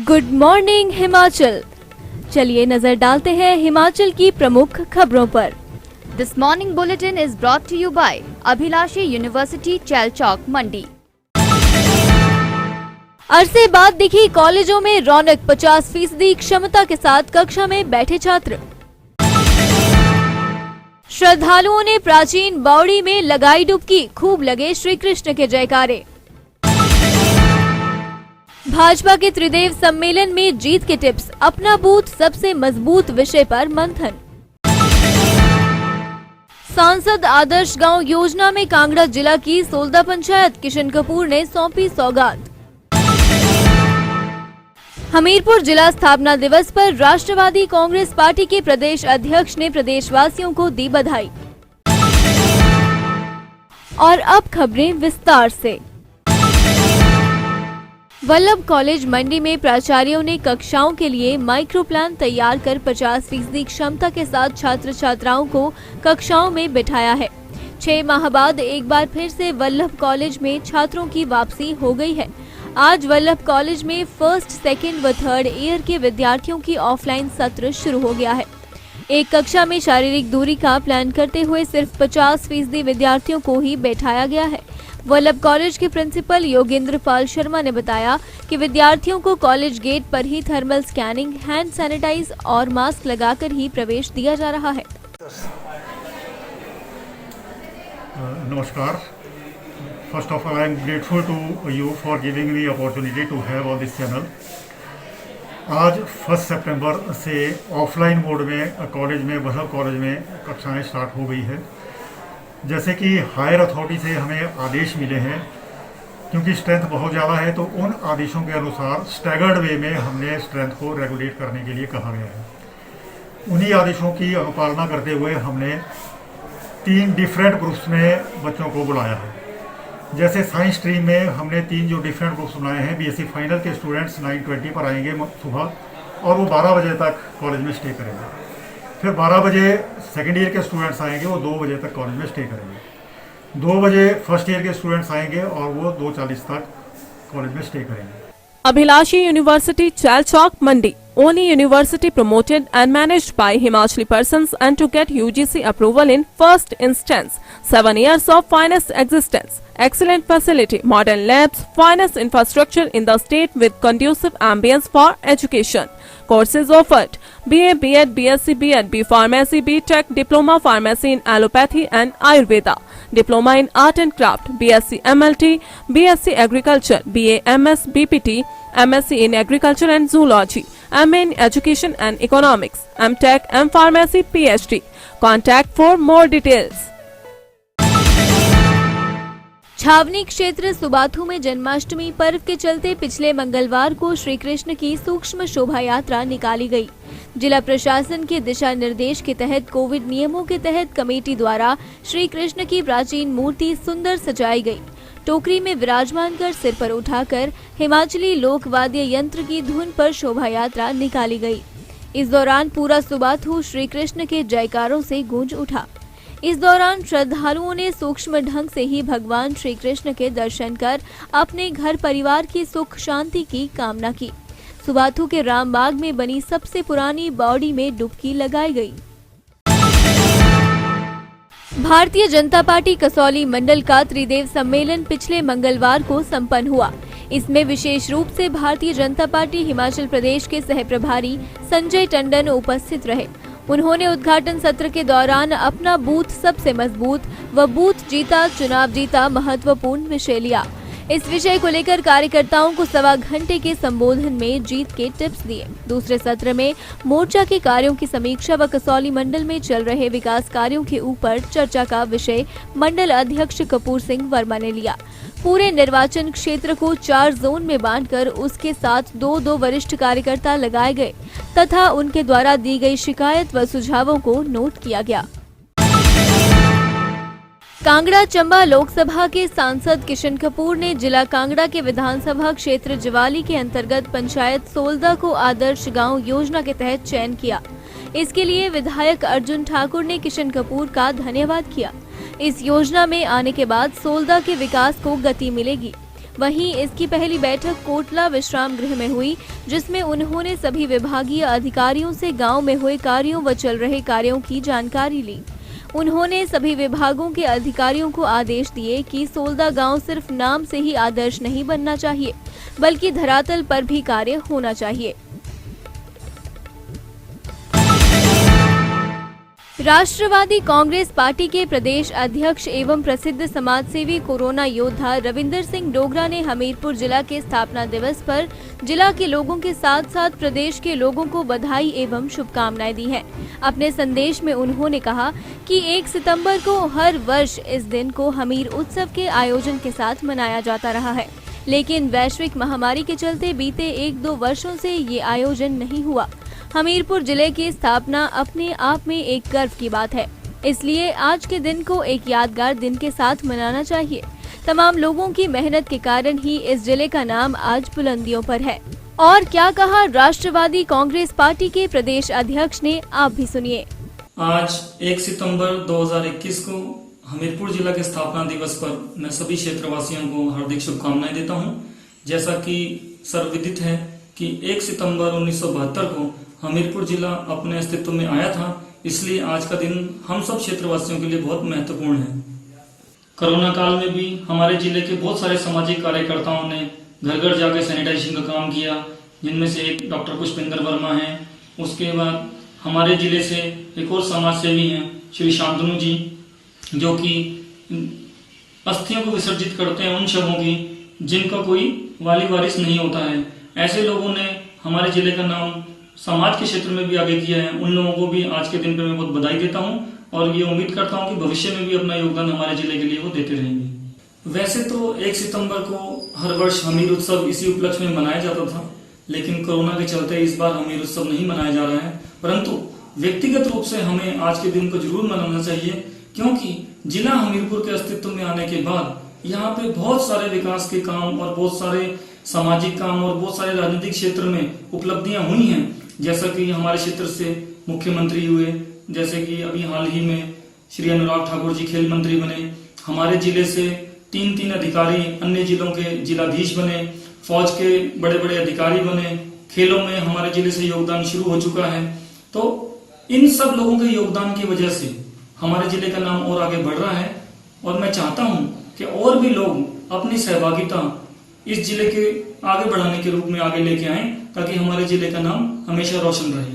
Good morning Himachal. चलिए नजर डालते हैं हिमाचल की प्रमुख खबरों पर। This morning bulletin is brought to you by Abhilashi university Chailchowk Mandi. अरसे बाद दिखी कॉलेजों में रौनक, 50% क्षमता के साथ कक्षा में बैठे छात्र। श्रद्धालुओं ने प्राचीन बावड़ी में लगाई डुबकी, खूब लगे श्री कृष्ण के जयकारे। भाजपा के त्रिदेव सम्मेलन में जीत के टिप्स, अपना बूथ सबसे मजबूत विषय पर मंथन। सांसद आदर्श गांव योजना में कांगड़ा जिला की सोलदा पंचायत, किशन कपूर ने सौंपी सौगात। हमीरपुर जिला स्थापना दिवस पर राष्ट्रवादी कांग्रेस पार्टी के प्रदेश अध्यक्ष ने प्रदेशवासियों को दी बधाई। और अब खबरें विस्तार से। वल्लभ कॉलेज मंडी में प्राचार्यों ने कक्षाओं के लिए माइक्रो प्लान तैयार कर 50% क्षमता के साथ छात्र छात्राओं को कक्षाओं में बिठाया है। 6 माह बाद एक बार फिर से वल्लभ कॉलेज में छात्रों की वापसी हो गई है। आज वल्लभ कॉलेज में फर्स्ट, सेकेंड व थर्ड ईयर के विद्यार्थियों की ऑफलाइन सत्र शुरू हो गया है। एक कक्षा में शारीरिक दूरी का प्लान करते हुए सिर्फ 50% विद्यार्थियों को ही बैठाया गया है। वल्लभ कॉलेज के प्रिंसिपल योगेंद्र पाल शर्मा ने बताया कि विद्यार्थियों को कॉलेज गेट पर ही थर्मल स्कैनिंग, हैंड सैनिटाइज और मास्क लगाकर ही प्रवेश दिया जा रहा है। नमस्कार। First of all, I am grateful to you for giving me opportunity to have on this channel. आज 1 सितंबर से ऑफलाइन मोड में कॉलेज में, वल्लभ कॉलेज में कक्षाएं स्टार्ट हो गई है। जैसे कि हायर अथॉरिटी से हमें आदेश मिले हैं, क्योंकि स्ट्रेंथ बहुत ज़्यादा है तो उन आदेशों के अनुसार स्टैगर्ड वे में हमने स्ट्रेंथ को रेगुलेट करने के लिए कहा गया है। उन्हीं आदेशों की अनुपालना करते हुए हमने 3 डिफरेंट ग्रुप्स में बच्चों को बुलाया है। जैसे साइंस स्ट्रीम में हमने 3 जो डिफरेंट ग्रुप्स बनाए हैं। बीएससी फाइनल के स्टूडेंट्स 9:20 पर आएंगे सुबह, और वो 12 बजे तक कॉलेज में स्टे करेंगे। फिर 12 बजे सेकेंड ईयर के स्टूडेंट्स आएंगे, वो 2 बजे तक कॉलेज में स्टे करेंगे। 2 बजे फर्स्ट ईयर के स्टूडेंट्स आएंगे और वो 2:40 तक कॉलेज में स्टे करेंगे। Abhilashi University Chalchok Mandi, only university promoted and managed by Himachali persons and to get UGC approval in first instance. 7 years of finest existence, excellent facility, modern labs, finest infrastructure in the state with conducive ambience for education. Courses offered: BA, B.Ed, BSc, B.Ed, B Pharmacy, B.Tech, Diploma Pharmacy in Allopathy and Ayurveda, Diploma in Art and Craft, BSc MLT, BSc Agriculture, BA MS, BPT, MSc in Agriculture and Zoology, MA in Education and Economics, MTech, M Pharmacy, PhD. Contact for more details. छावनी क्षेत्र सुबाथू में जन्माष्टमी पर्व के चलते पिछले मंगलवार को श्री कृष्ण की सूक्ष्म शोभा यात्रा निकाली गई। जिला प्रशासन के दिशा निर्देश के तहत कोविड नियमों के तहत कमेटी द्वारा श्री कृष्ण की प्राचीन मूर्ति सुंदर सजाई गई। टोकरी में विराजमान कर सिर पर उठाकर हिमाचली लोक वाद्य यंत्र की धुन पर शोभा यात्रा निकाली गई। इस दौरान पूरा सुबाथू श्री कृष्ण के जयकारों से गूंज उठा। इस दौरान श्रद्धालुओं ने सूक्ष्म ढंग से ही भगवान श्री कृष्ण के दर्शन कर अपने घर परिवार की सुख शांति की कामना की। सुबाथू के रामबाग में बनी सबसे पुरानी बावड़ी में डुबकी लगाई गई। भारतीय जनता पार्टी कसौली मंडल का त्रिदेव सम्मेलन पिछले मंगलवार को संपन्न हुआ। इसमें विशेष रूप से भारतीय जनता पार्टी हिमाचल प्रदेश के सह प्रभारी संजय टंडन उपस्थित रहे। उन्होंने उद्घाटन सत्र के दौरान अपना बूथ सबसे मजबूत व बूथ जीता चुनाव जीता महत्वपूर्ण विषय लिया। इस विषय को लेकर कार्यकर्ताओं को 1.25 घंटे के संबोधन में जीत के टिप्स दिए। दूसरे सत्र में मोर्चा के कार्यों की समीक्षा व कसौली मंडल में चल रहे विकास कार्यों के ऊपर चर्चा का विषय मंडल अध्यक्ष कपूर सिंह वर्मा ने लिया। पूरे निर्वाचन क्षेत्र को 4 जोन में बांटकर उसके साथ 2-2 वरिष्ठ कार्यकर्ता लगाए गए तथा उनके द्वारा दी गई शिकायत व सुझावों को नोट किया गया। कांगड़ा चंबा लोकसभा के सांसद किशन कपूर ने जिला कांगड़ा के विधानसभा क्षेत्र ज्वाली के अंतर्गत पंचायत सोलदा को आदर्श गांव योजना के तहत चयन किया। इसके लिए विधायक अर्जुन ठाकुर ने किशन कपूर का धन्यवाद किया। इस योजना में आने के बाद सोलदा के विकास को गति मिलेगी। वहीं इसकी पहली बैठक कोटला विश्राम गृह में हुई, जिसमें उन्होंने सभी विभागीय अधिकारियों से गांव में हुए कार्यों व चल रहे कार्यों की जानकारी ली। उन्होंने सभी विभागों के अधिकारियों को आदेश दिए कि सोलदा गांव सिर्फ नाम से ही आदर्श नहीं बनना चाहिए, बल्कि धरातल पर भी कार्य होना चाहिए। राष्ट्रवादी कांग्रेस पार्टी के प्रदेश अध्यक्ष एवं प्रसिद्ध समाजसेवी कोरोना योद्धा रविंदर सिंह डोगरा ने हमीरपुर जिला के स्थापना दिवस पर जिला के लोगों के साथ साथ प्रदेश के लोगों को बधाई एवं शुभकामनाएं दी हैं। अपने संदेश में उन्होंने कहा कि 1 सितंबर को हर वर्ष इस दिन को हमीर उत्सव के आयोजन के साथ मनाया जाता रहा है, लेकिन वैश्विक महामारी के चलते बीते 1-2 वर्षों से ये आयोजन नहीं हुआ। हमीरपुर जिले की स्थापना अपने आप में एक गर्व की बात है, इसलिए आज के दिन को एक यादगार दिन के साथ मनाना चाहिए। तमाम लोगों की मेहनत के कारण ही इस जिले का नाम आज बुलंदियों पर है। और क्या कहा राष्ट्रवादी कांग्रेस पार्टी के प्रदेश अध्यक्ष ने, आप भी सुनिए। आज 1 सितंबर 2021 को हमीरपुर जिला के स्थापना दिवस पर मैं सभी क्षेत्रवासियों को हार्दिक शुभकामनाएं देता हूं। जैसा कि सर्वविदित है कि 1 सितंबर 1972 को हमीरपुर जिला अपने अस्तित्व में आया था, इसलिए आज का दिन हम सब क्षेत्रवासियों के लिए बहुत महत्वपूर्ण है। कोरोना काल में भी हमारे जिले के बहुत सारे सामाजिक कार्यकर्ताओं ने घर घर जाकर सैनिटाइजेशन का काम किया, जिनमें से एक डॉक्टर पुष्पेंद्र वर्मा हैं। उसके बाद हमारे जिले से एक और समाज सेवी हैं श्री शांतनु जी, जो कि अस्थियों को विसर्जित करते हैं उन शवों की जिनका कोई वाली वारिस नहीं होता है। ऐसे लोगों ने हमारे जिले का नाम समाज के क्षेत्र में भी आगे किया है। उन लोगों को भी आज के दिन पे मैं बहुत बधाई देता हूं और ये उम्मीद करता हूं कि भविष्य में भी अपना योगदान हमारे जिले के लिए वो देते रहेंगे। वैसे तो 1 सितंबर को हर वर्ष हमीर उत्सव इसी उपलक्ष्य में मनाया जाता था, लेकिन कोरोना के चलते इस बार हमीर उत्सव नहीं मनाया जा रहा है। परंतु व्यक्तिगत रूप से हमें आज के दिन को जरूर मनाना चाहिए, क्योंकि जिला हमीरपुर के अस्तित्व में आने के बाद यहाँ पे बहुत सारे विकास के काम और बहुत सारे सामाजिक काम और बहुत सारे राजनीतिक क्षेत्र में उपलब्धियां हुई हैं। जैसा कि हमारे क्षेत्र से मुख्यमंत्री हुए, जैसे कि अभी हाल ही में श्री अनुराग ठाकुर जी खेल मंत्री बने। हमारे जिले से 3 अधिकारी अन्य जिलों के जिलाधीश बने, फौज के बड़े बड़े अधिकारी बने, खेलों में हमारे जिले से योगदान शुरू हो चुका है। तो इन सब लोगों के योगदान की वजह से हमारे जिले का नाम और आगे बढ़ रहा है और मैं चाहता हूं कि और भी लोग अपनी सहभागिता इस जिले के आगे बढ़ाने के रूप में आगे लेके आएं, ताकि हमारे जिले का नाम हमेशा रोशन रहे।